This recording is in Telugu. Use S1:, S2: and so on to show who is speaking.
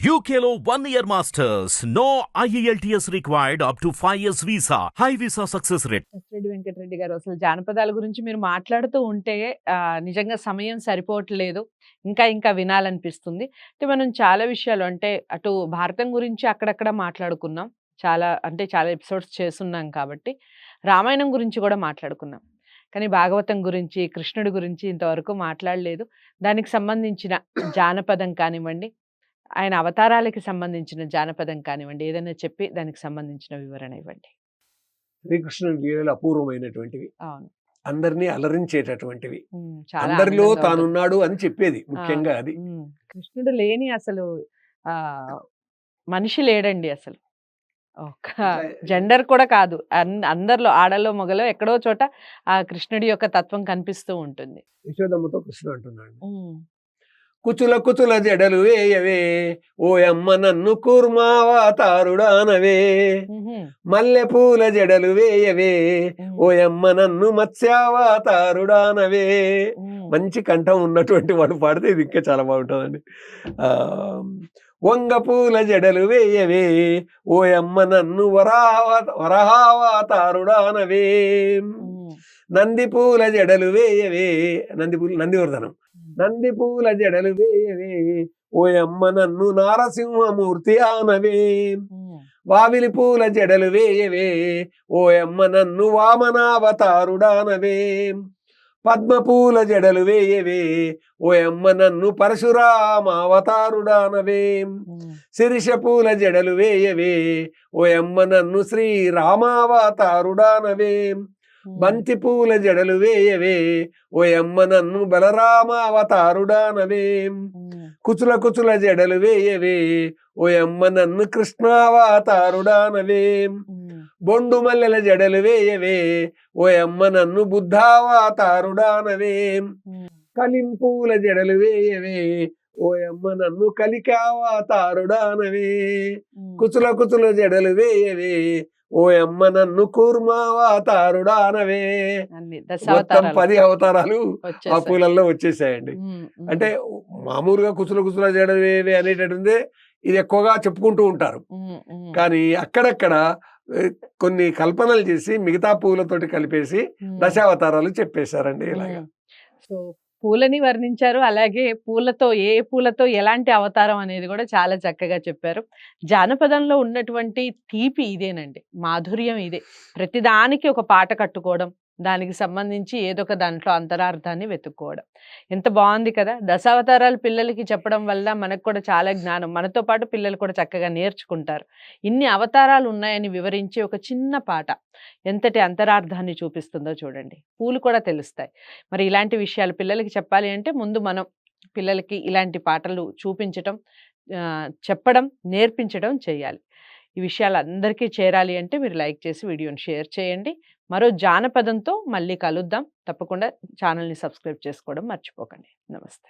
S1: UKLO 1 year masters. No IELTS required up to 5 years visa. High visa success rate.
S2: Reddy Venkatareddy గారు, అసలు జానపదాల గురించి మీరు మాట్లాడుతూ ఉంటే నిజంగా సమయం సరిపోవట్లేదు. ఇంకా ఇంకా వినాలనిపిస్తుంది. అంటే మనం చాలా విషయాలు అంటే అటు భారతం గురించి అక్కడక్కడ మాట్లాడుకున్నాం. చాలా ఎపిసోడ్స్ చేసున్నాం కాబట్టి. రామాయణం గురించి కూడా మాట్లాడుకున్నాం. కానీ భాగవతం గురించి, కృష్ణుడి గురించి ఇంతవరకు మాట్లాడలేదు. దానికి సంబంధించిన జానపదం కానివ్వండి, ఆయన అవతారాలకి సంబంధించిన జానపదం కానివ్వండి, ఏదైనా చెప్పి దానికి సంబంధించిన వివరణ ఇవ్వండి.
S3: శ్రీకృష్ణుడి లీలలు అపూర్వమైనటువంటివి,
S2: అవును.
S3: అందరినీ అలరించేటటువంటివి,
S2: చాలా
S3: అందరిలో
S2: ఆనందంగా ఉంటుంది.
S3: తానున్నాడు అని చెప్పేది ముఖ్యంగా అది.
S2: కృష్ణుడు లేని అసలు ఆ మనిషి లేడండి అసలు. ఒక జెండర్ కూడా కాదు, అందరిలో ఆడలో మొగలో ఎక్కడో చోట ఆ కృష్ణుడి యొక్క తత్వం కనిపిస్తూ ఉంటుంది.
S3: యశోదమ్మతో కృష్ణుడు అంటున్నాడు, కుచుల కుచుల జడలు వేయవే ఓయమ్మ నన్ను కూర్మావతారుడానవే, మల్లె పూల జడలు వేయవే ఓయమ్మ నన్ను మత్స్యావతారుడానవే. మంచి కంఠం ఉన్నటువంటి వాడు పాడితే ఇది ఇంకా చాలా బాగుంటుందండి. వంగ పూల జడలు వేయవే ఓయమ్మ నన్ను వరహావతారుడానవే, నంది పూల జడలు వేయవే, నందివర్ధనం, నంది పూల జడలు వేయవే ఓయమ్మ నన్ను నారసింహమూర్తి ఆనవే, వావిలి పూల జడలు వేయవే ఓయమ్మ నన్ను వామనావతారుడానవే, పద్మ పూల జడలు వేయవే ఓయమ్మ నన్ను పరశురామావతారుడానవే, శిరీష పూల జడలు వేయవే ఓయమ్మ నన్ను శ్రీరామావతారుడానవే, బంతి పూల జడలు వేయవే ఓయమ్మ నన్ను బలరామావతారుడానవే, కుచుల కుచుల జడలు వేయవే ఓయమ్మ నన్ను కృష్ణావతారుడానవే, బొండు మల్లెల జడలు వేయవే ఓయమ్మ నన్ను బుద్ధావతారుడానవే, కలింపూల జడలు వేయవే ఓయమ్మ నన్ను కలికావతారుడానవే, కుచుల కుచుల జడలు వేయవే ఓయమ్మ నన్ను కూర్మావతారుడానవే. మొత్తం 10 అవతారాలు ఆ పూలల్లో వచ్చేసాయండి. అంటే మామూలుగా కుచుల కుచుల జడలు వేయవే అనేటటువంటి ఇది ఎక్కువగా చెప్పుకుంటూ ఉంటారు, కానీ అక్కడక్కడ కొన్ని కల్పనలు చేసి మిగతా పూలతోటి కలిపేసి దశావతారాలు చెప్పేశారండి ఇలాగా.
S2: సో పూలని వర్ణించారు, అలాగే ఏ పూలతో ఎలాంటి అవతారం అనేది కూడా చాలా చక్కగా చెప్పారు. జానపదంలో ఉన్నటువంటి తీపి ఇదేనండి, మాధుర్యం ఇదే. ప్రతిదానికి ఒక పాట కట్టుకోవడం, దానికి సంబంధించి ఏదో ఒక దాంట్లో అంతరార్థాన్ని వెతుక్కోవడం ఎంత బాగుంది కదా. దశావతారాలు పిల్లలకి చెప్పడం వల్ల మనకు కూడా చాలా జ్ఞానం, మనతో పాటు పిల్లలు కూడా చక్కగా నేర్చుకుంటారు. ఇన్ని అవతారాలు ఉన్నాయని వివరించి ఒక చిన్న పాట ఎంతటి అంతరార్థాన్ని చూపిస్తుందో చూడండి. పూలు కూడా తెలుస్తాయి. మరి ఇలాంటి విషయాలు పిల్లలకి చెప్పాలి అంటే ముందు మనం పిల్లలకి ఇలాంటి పాటలు చూపించటం, చెప్పడం, నేర్పించడం చేయాలి. ఈ విషయాలు అందరికీ చేరాలి అంటే మీరు లైక్ చేసి వీడియోని షేర్ చేయండి. మరో జానపదంతో మళ్ళీ కలుద్దాం. తప్పకుండా ఛానల్ని సబ్స్క్రైబ్ చేసుకోవడం మర్చిపోకండి. నమస్తే.